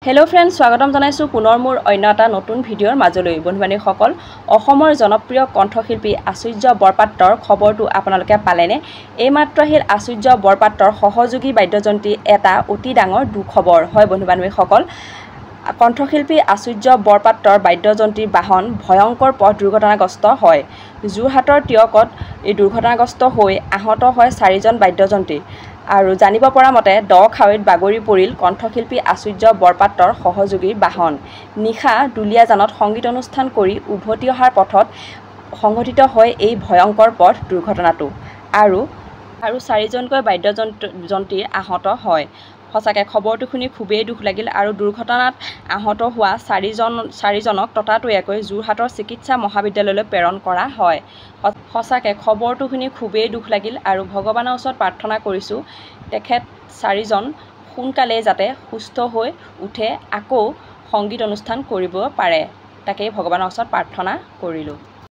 Hello' friends, স্বাগতম জনাইছোঁ পুনৰ মোৰ অন্য এটা নতুন ভিডিঅ'ৰ মাজলৈ। বন্ধু-বান্ধৱীসকল, অসমৰ জনপ্ৰিয় কণ্ঠশিল্পী আচুৰ্য বৰপাত্ৰৰ খবৰটো আপোনালোকে পালেনে? এইমাত্ৰ আহিল আচুৰ্য বৰপাত্ৰৰ সহযোগী বাদ্যযন্ত্ৰী এটা অতি ডাঙৰ দুখবৰ। হয় বন্ধু-বান্ধৱীসকল, কণ্ঠশিল্পী আচুৰ্য বৰপাত্ৰৰ বাদ্যযন্ত্ৰীৰ বাহন ভয়ংকৰ পথ দুৰ্ঘটনাগ্ৰস্ত হয়। যোৰহাটৰ টিয়কত এই দুৰ্ঘটনাগ্ৰস্ত হৈ আহত হয় 4জন বাদ্যযন্ত্ৰী। আৰু জানিব পৰা মতে দ খাৱৈত বাগৰি পৰিল কণ্ঠশিল্পী আচুৰ্য বৰপাত্ৰৰ সহযোগীৰ বাহন। নিশা দুলীয়াজানত সংগীত অনুষ্ঠান কৰি উভতি অহাৰ পথত সংঘটিত হয় এই ভয়ংকৰ পথ দুৰ্ঘটনাটো আৰু 4জনকৈ বাদ্যযন্ত্ৰী আহত হয়। সঁচাকৈ খবৰটো শুনি খুবেই দুখ লাগিল আৰু দুৰ্ঘটনাত আহত হোৱা 4জনক ততাতৈয়াকৈ যোৰহাটৰ চিকিৎসা মহাবিদ্যালয়লৈ প্ৰেৰণ কৰা হয়। সঁচাকৈ খবৰটো শুনি খুবেই দুখ লাগিল আৰু ভগৱানৰ ওচৰত প্ৰাৰ্থনা কৰিছোঁ তেখেত 4জন সোনকালেই যাতে সুস্থ হৈ উঠে, আকৌ সংগীত অনুষ্ঠান কৰিব পাৰে, তাকেই ভগৱানৰ ওচৰত প্ৰাৰ্থনা কৰিলোঁ।